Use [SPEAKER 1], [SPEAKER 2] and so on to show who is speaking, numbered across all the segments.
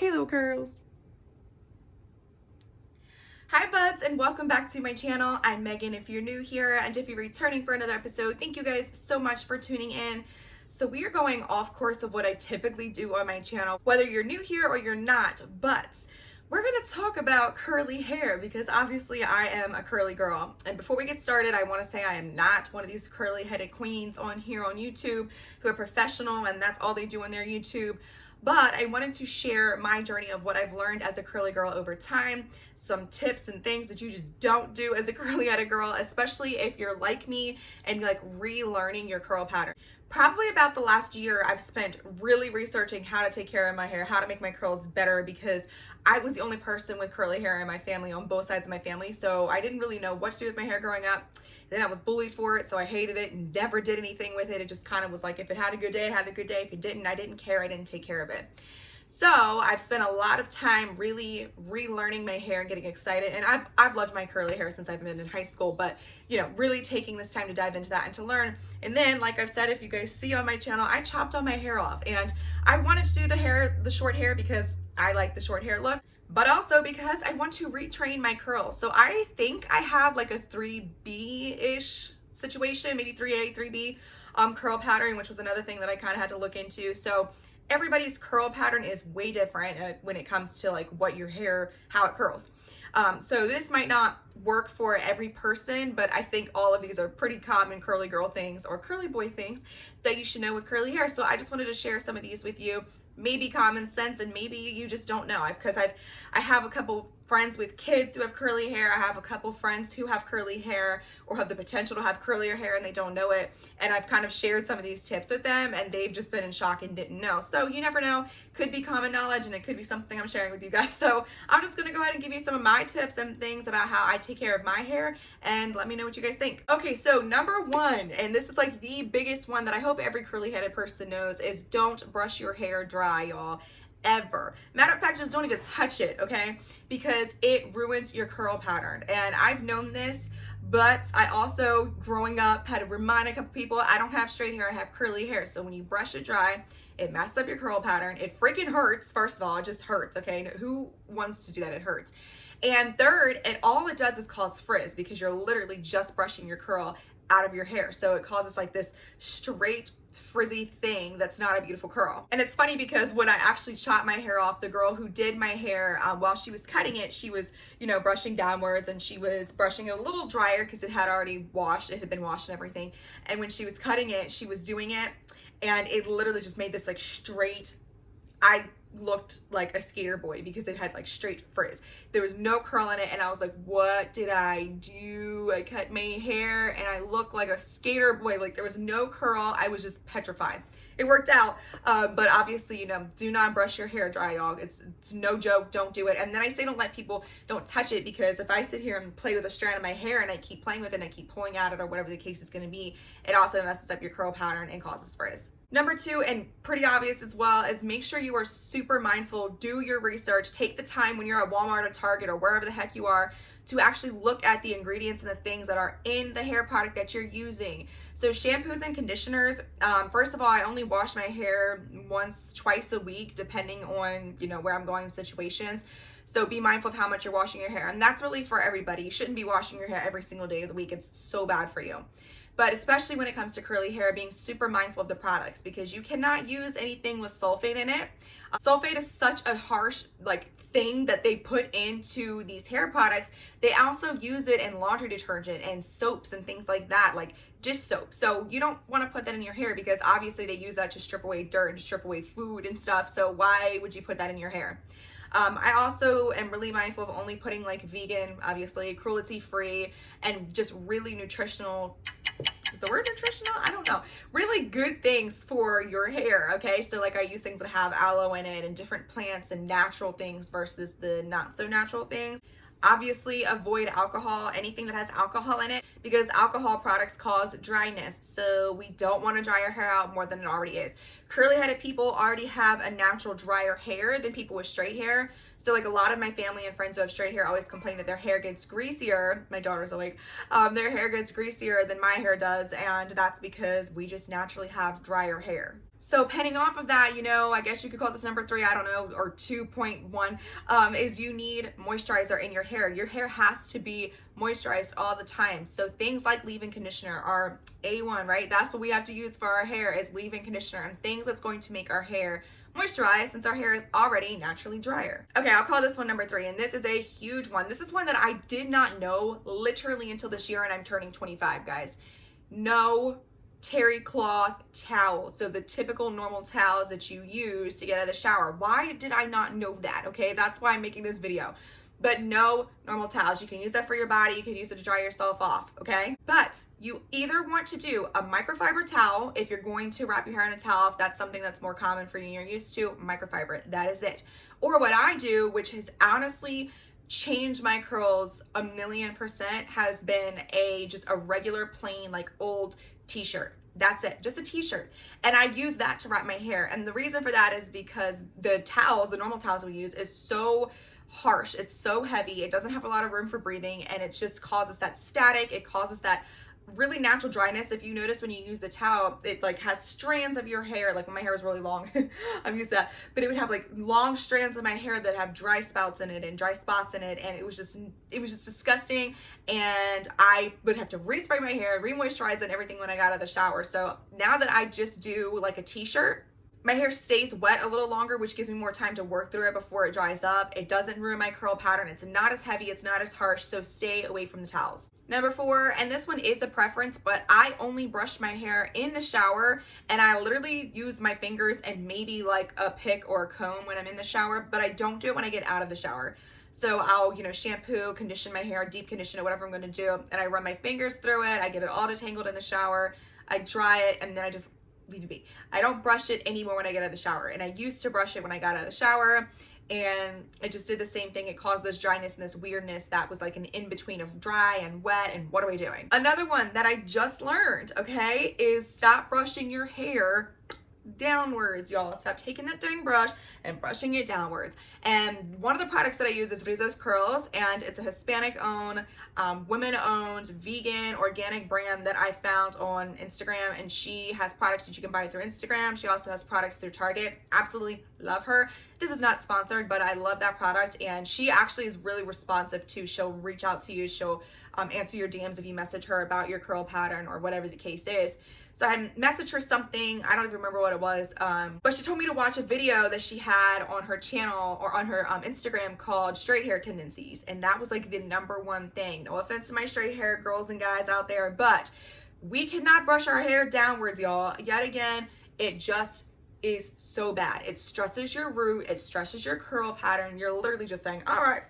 [SPEAKER 1] Hey little curls. Hi buds, and welcome back to my channel. I'm Megan if you're new here, and if you're returning for another episode, thank you guys so much for tuning in. So we are going off course of what I typically do on my channel, whether you're new here or you're not, but we're going to talk about curly hair because obviously I am a curly girl. And before we get started, I want to say I am not one of these curly headed queens on here on YouTube who are professional and that's all they do on their YouTube. But I wanted to share my journey of what I've learned as a curly girl over time, some tips and things that you just don't do as a curly headed girl, especially if you're like me and like relearning your curl pattern. Probably about the last year, I've spent really researching how to take care of my hair, how to make my curls better, because I was the only person with curly hair in my family, on both sides of my family, so I didn't really know what to do with my hair growing up. Then I was bullied for it, so I hated it and never did anything with it. It just kind of was like, if it had a good day, it had a good day. If it didn't, I didn't care. I didn't take care of it. So I've spent a lot of time really relearning my hair and getting excited. And I've loved my curly hair since I've been in high school, but you know, really taking this time to dive into that and to learn. And then, like I've said, if you guys see on my channel, I chopped all my hair off, and I wanted to do the short hair because I like the short hair look, but also because I want to retrain my curls. So I think I have like a 3B-ish situation, maybe 3A, 3B curl pattern, which was another thing that I kind of had to look into. So everybody's curl pattern is way different when it comes to like what your hair, how it curls. So this might not work for every person, but I think all of these are pretty common curly girl things or curly boy things that you should know with curly hair. So I just wanted to share some of these with you. Maybe common sense, and maybe you just don't know. Because I have a couple friends with kids who have curly hair. I have a couple friends who have curly hair or have the potential to have curlier hair and they don't know it. And I've kind of shared some of these tips with them and they've just been in shock and didn't know. So you never know. Could be common knowledge and it could be something I'm sharing with you guys. So I'm just gonna go ahead and give you some of my tips and things about how I take care of my hair, and let me know what you guys think. Okay, so number one, and this is like the biggest one that I hope every curly headed person knows, is don't brush your hair dry, y'all. Ever. Matter of fact, just don't even touch it, okay? Because it ruins your curl pattern. And I've known this, but I also, growing up, had to remind a couple people, I don't have straight hair, I have curly hair. So when you brush it dry, it messes up your curl pattern. It freaking hurts, first of all. It just hurts, okay? Who wants to do that? It hurts. And third, all it does is cause frizz, because you're literally just brushing your curl out of your hair. So it causes like this straight frizzy thing that's not a beautiful curl. And it's funny because when I actually chopped my hair off, the girl who did my hair, while she was cutting it, she was, you know, brushing downwards, and she was brushing it a little drier because it had already washed, it had been washed and everything. And when she was cutting it, she was doing it, and it literally just made this like straight, I looked like a skater boy because it had like straight frizz. There was no curl in it, and I was like, what did I do? I cut my hair and I looked like a skater boy. Like there was no curl. I was just petrified. It worked out, but obviously, you know, do not brush your hair dry, y'all. It's no joke. Don't do it. And then I say don't touch it, because if I sit here and play with a strand of my hair and I keep playing with it and I keep pulling at it or whatever the case is going to be, it also messes up your curl pattern and causes frizz. Number two, and pretty obvious as well, is make sure you are super mindful. Do your research. Take the time when you're at Walmart or Target or wherever the heck you are to actually look at the ingredients and the things that are in the hair product that you're using. So shampoos and conditioners, first of all, I only wash my hair once, twice a week, depending on, you know, where I'm going in situations. So be mindful of how much you're washing your hair. And that's really for everybody. You shouldn't be washing your hair every single day of the week. It's so bad for you. But especially when it comes to curly hair, being super mindful of the products, because you cannot use anything with sulfate in it. Sulfate is such a harsh like thing that they put into these hair products. They also use it in laundry detergent and soaps and things like that, like dish soap. So you don't want to put that in your hair, because obviously they use that to strip away dirt and strip away food and stuff. So why would you put that in your hair? I also am really mindful of only putting like vegan, obviously, cruelty-free, and just really nutritional. Is the word nutritional? I don't know. Really good things for your hair, okay? So like I use things that have aloe in it and different plants and natural things versus the not so natural things. Obviously, avoid alcohol, anything that has alcohol in it, because alcohol products cause dryness. So we don't want to dry our hair out more than it already is. Curly-headed people already have a natural drier hair than people with straight hair. So like a lot of my family and friends who have straight hair always complain that their hair gets greasier. My daughter's awake. Their hair gets greasier than my hair does, and that's because we just naturally have drier hair. So penning off of that, you know, I guess you could call this number 3, I don't know, or 2.1, is you need moisturizer in your hair. Your hair has to be moisturized all the time. So things like leave-in conditioner are A1, right? That's what we have to use for our hair is leave-in conditioner and things that's going to make our hair moisturized since our hair is already naturally drier. Okay, I'll call this one number 3, and this is a huge one. This is one that I did not know literally until this year, and I'm turning 25, guys. No terry cloth towels, so the typical normal towels that you use to get out of the shower. Why did I not know that? Okay, that's why I'm making this video. But no normal towels. You can use that for your body, you can use it to dry yourself off, okay? But you either want to do a microfiber towel if you're going to wrap your hair in a towel, if that's something that's more common for you and you're used to, microfiber, that is it. Or what I do, which has honestly changed my curls 1,000,000%, has been just a regular plain like old t-shirt. That's it, just a t-shirt. And I use that to wrap my hair. And the reason for that is because the towels, the normal towels we use, is so harsh. It's so heavy. It doesn't have a lot of room for breathing, and it just causes that static. It causes that really natural dryness. If you notice when you use the towel, it like has strands of your hair, like when my hair is really long, I'm used to that, but it would have like long strands of my hair that have dry spouts in it and dry spots in it, and it was just disgusting, and I would have to respray my hair, re-moisturize it and everything when I got out of the shower. So now that I just do like a t-shirt, my hair stays wet a little longer, which gives me more time to work through it before it dries up. It doesn't ruin my curl pattern. It's not as heavy, it's not as harsh, so stay away from the towels. Number 4, and this one is a preference, but I only brush my hair in the shower, and I literally use my fingers and maybe like a pick or a comb when I'm in the shower, but I don't do it when I get out of the shower. So I'll, you know, shampoo, condition my hair, deep condition it, whatever I'm going to do, and I run my fingers through it. I get it all detangled in the shower. I dry it, and then I just leave it be. I don't brush it anymore when I get out of the shower, and I used to brush it when I got out of the shower, and it just did the same thing. It caused this dryness and this weirdness that was like an in-between of dry and wet, and what are we doing? Another one that I just learned, okay, is stop brushing your hair downwards, y'all. Stop taking that dang brush and brushing it downwards. And one of the products that I use is Rizzo's Curls, and it's a Hispanic-owned, women-owned, vegan, organic brand that I found on Instagram, and she has products that you can buy through Instagram. She also has products through Target. Absolutely love her. This is not sponsored, but I love that product, and she actually is really responsive too. She'll reach out to you. She'll answer your DMs if you message her about your curl pattern or whatever the case is. So I messaged her something, I don't even remember what it was, but she told me to watch a video that she had on her channel or on her Instagram called Straight Hair Tendencies, and that was like the #1 thing. No offense to my straight hair girls and guys out there, but we cannot brush our hair downwards, y'all. Yet again, it just is so bad. It stresses your root, it stresses your curl pattern. You're literally just saying, all right,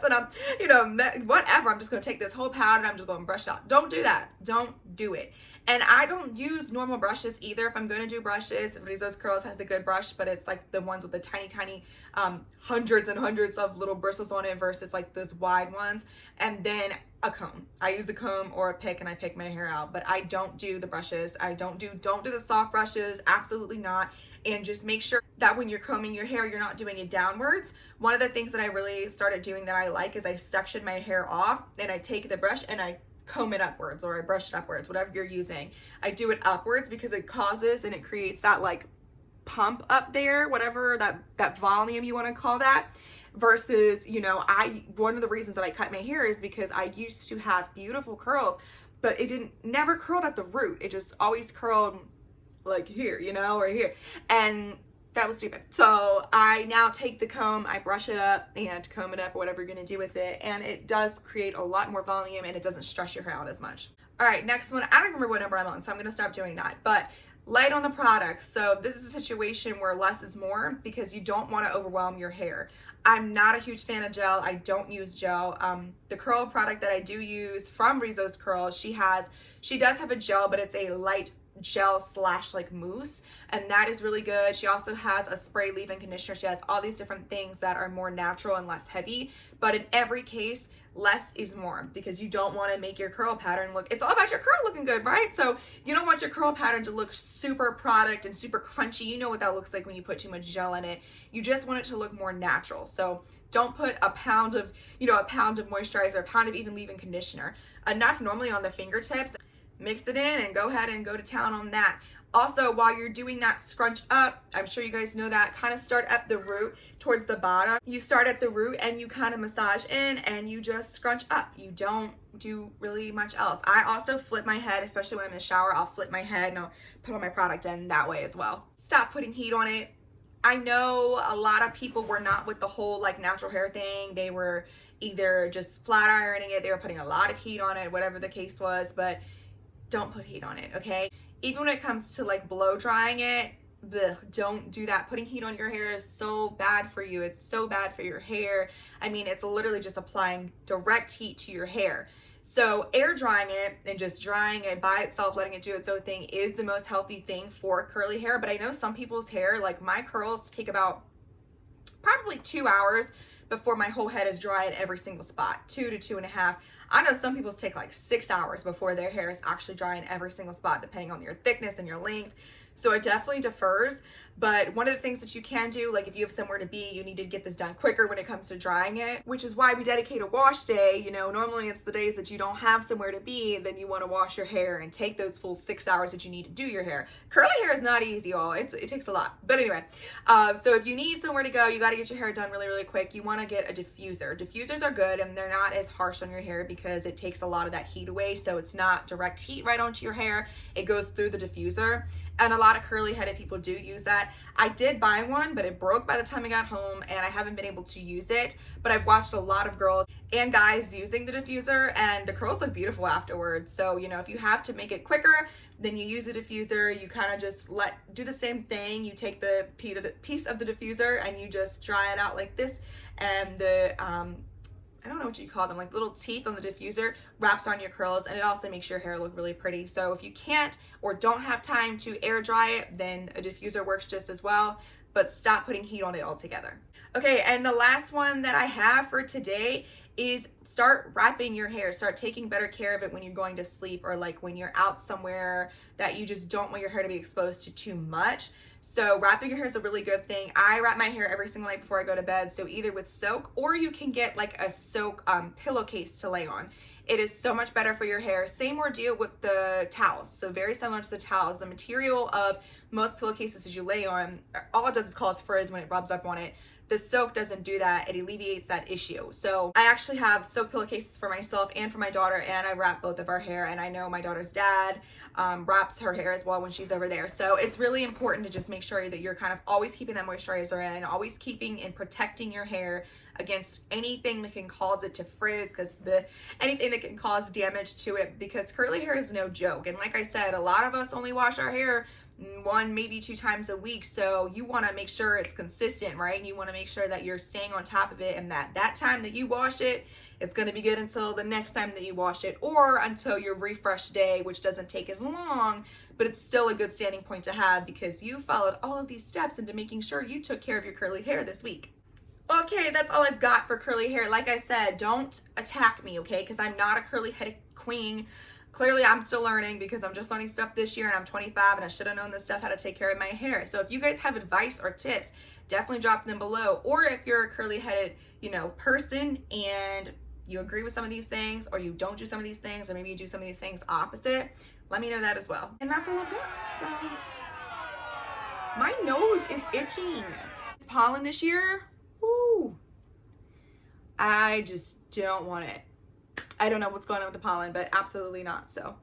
[SPEAKER 1] and I'm, you know, whatever, I'm just going to take this whole powder and I'm just going to brush it out. Don't do that. Don't do it. And I don't use normal brushes either. If I'm going to do brushes, Rizzo's Curls has a good brush, but it's like the ones with the tiny, hundreds and hundreds of little bristles on it versus like those wide ones. And then a comb. I use a comb or a pick and I pick my hair out, but I don't do the brushes. I don't do the soft brushes. Absolutely not. And just make sure that when you're combing your hair, you're not doing it downwards. One of the things that I really started doing that I like is I section my hair off and I take the brush and I comb it upwards, or I brush it upwards, whatever you're using. I do it upwards because it causes and it creates that like pump up there, whatever that volume you want to call that. Versus, you know, one of the reasons that I cut my hair is because I used to have beautiful curls, but it never curled at the root. It just always curled like here, you know, or here, and that was stupid. So I now take the comb, I brush it up and comb it up or whatever you're gonna do with it, and it does create a lot more volume and it doesn't stress your hair out as much. All right, next one. I don't remember what number I'm on, so I'm gonna stop doing that. But light on the products. So this is a situation where less is more because you don't want to overwhelm your hair. I'm not a huge fan of gel. I don't use gel. The curl product that I do use from Rizzo's Curls, she does have a gel, but it's a light gel slash like mousse, and that is really good. She also has a spray leave-in conditioner. She has all these different things that are more natural and less heavy, but in every case, less is more, because you don't want to make your curl pattern look, it's all about your curl looking good, right? So you don't want your curl pattern to look super product and super crunchy. You know what that looks like when you put too much gel in it. You just want it to look more natural. So don't put a pound of moisturizer, a pound of even leave-in conditioner, enough normally on the fingertips. Mix it in and go ahead and go to town on that. Also, while you're doing that scrunch up, I'm sure you guys know that, kind of start at the root towards the bottom. You start at the root and you kind of massage in and you just scrunch up. You don't do really much else. I also flip my head, especially when I'm in the shower. I'll flip my head and I'll put all my product in that way as well. Stop putting heat on it. I know a lot of people were not with the whole like natural hair thing. They were either just flat ironing it, they were putting a lot of heat on it, whatever the case was, but don't put heat on it, okay? Even when it comes to like blow drying it, don't do that. Putting heat on your hair is so bad for you. It's so bad for your hair. I mean, it's literally just applying direct heat to your hair. So air drying it and just drying it by itself, letting it do its own thing, is the most healthy thing for curly hair. But I know some people's hair, like my curls, take about probably 2 hours before my whole head is dry in every single spot. 2 to 2.5. I know some people's take like 6 hours before their hair is actually dry in every single spot, depending on your thickness and your length. So it definitely differs. But one of the things that you can do, like if you have somewhere to be, you need to get this done quicker when it comes to drying it, which is why we dedicate a wash day. You know, normally it's the days that you don't have somewhere to be, then you want to wash your hair and take those full 6 hours that you need to do your hair. Curly hair is not easy, y'all. It takes a lot. But anyway, so if you need somewhere to go, you got to get your hair done really, really quick. You want to get a diffuser. Diffusers are good and they're not as harsh on your hair because it takes a lot of that heat away. So it's not direct heat right onto your hair. It goes through the diffuser. And a lot of curly headed people do use that. I did buy one, but it broke by the time I got home and I haven't been able to use it. But I've watched a lot of girls and guys using the diffuser and the curls look beautiful afterwards. So, you know, if you have to make it quicker, then you use a diffuser. You kind of just do the same thing. You take the piece of the diffuser and you just dry it out like this. And the, I don't know what you call them, like little teeth on the diffuser wraps on your curls, and it also makes your hair look really pretty. So if you can't or don't have time to air dry it, then a diffuser works just as well, but stop putting heat on it altogether. Okay, and the last one that I have for today is start wrapping your hair. Start taking better care of it when you're going to sleep, or like when you're out somewhere that you just don't want your hair to be exposed to too much. So wrapping your hair is a really good thing. I wrap my hair every single night before I go to bed. So either with soak, or you can get like a soak pillowcase to lay on. It is so much better for your hair. Same ordeal with the towels. So very similar to the towels. The material of most pillowcases that you lay on, all it does is cause frizz when it rubs up on it. The soak doesn't do that. It alleviates that issue. So I actually have soak pillowcases for myself and for my daughter, and I wrap both of our hair. And I know my daughter's dad wraps her hair as well when she's over there. So it's really important to just make sure that you're kind of always keeping that moisturizer in, always keeping and protecting your hair against anything that can cause it to frizz, because anything that can cause damage to it, because curly hair is no joke. And like I said, a lot of us only wash our hair 1, maybe 2 times a week. So you want to make sure it's consistent, right? And you want to make sure that you're staying on top of it, and that time that you wash it, it's going to be good until the next time that you wash it, or until your refresh day, which doesn't take as long, but it's still a good standing point to have because you followed all of these steps into making sure you took care of your curly hair this week. Okay, that's all I've got for curly hair. Like I said, don't attack me, okay? Because I'm not a curly headed queen. Clearly, I'm still learning because I'm just learning stuff this year and I'm 25 and I should have known this stuff, how to take care of my hair. So if you guys have advice or tips, definitely drop them below. Or if you're a curly headed, person and you agree with some of these things, or you don't do some of these things, or maybe you do some of these things opposite, let me know that as well. And that's all I've got. So my nose is itching. It's pollen this year. Woo. I just don't want it. I don't know what's going on with the pollen, but absolutely not. So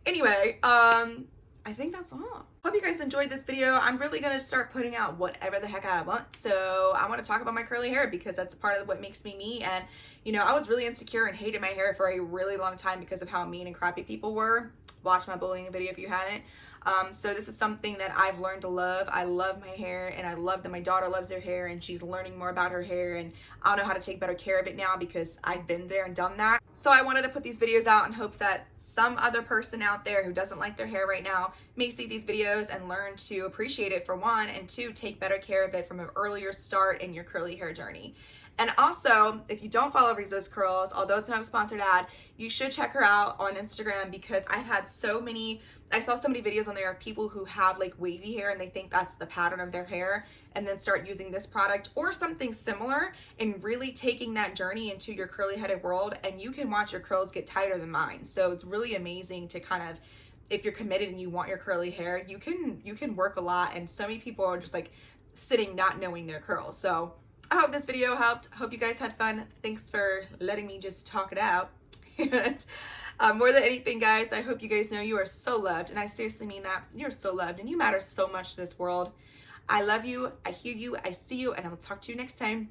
[SPEAKER 1] anyway, I think that's all. Hope you guys enjoyed this video. I'm really gonna start putting out whatever the heck I want. So I want to talk about my curly hair because that's part of what makes me me. And I was really insecure and hated my hair for a really long time because of how mean and crappy people were. Watch my bullying video if you haven't. So this is something that I've learned to love. I love my hair, and I love that my daughter loves her hair and she's learning more about her hair, and I know how to take better care of it now because I've been there and done that. So I wanted to put these videos out in hopes that some other person out there who doesn't like their hair right now may see these videos and learn to appreciate it, for one, and two, take better care of it from an earlier start in your curly hair journey. And also, if you don't follow Rizzo's Curls, although it's not a sponsored ad, you should check her out on Instagram, because I saw so many videos on there of people who have like wavy hair and they think that's the pattern of their hair, and then start using this product or something similar and really taking that journey into your curly headed world, and you can watch your curls get tighter than mine. So it's really amazing to kind of, if you're committed and you want your curly hair, you can work a lot, and so many people are just like sitting not knowing their curls. So I hope this video helped. Hope you guys had fun. Thanks for letting me just talk it out. And more than anything, guys, I hope you guys know you are so loved, and I seriously mean that. You're so loved, and you matter so much to this world. I love you, I hear you, I see you, and I will talk to you next time.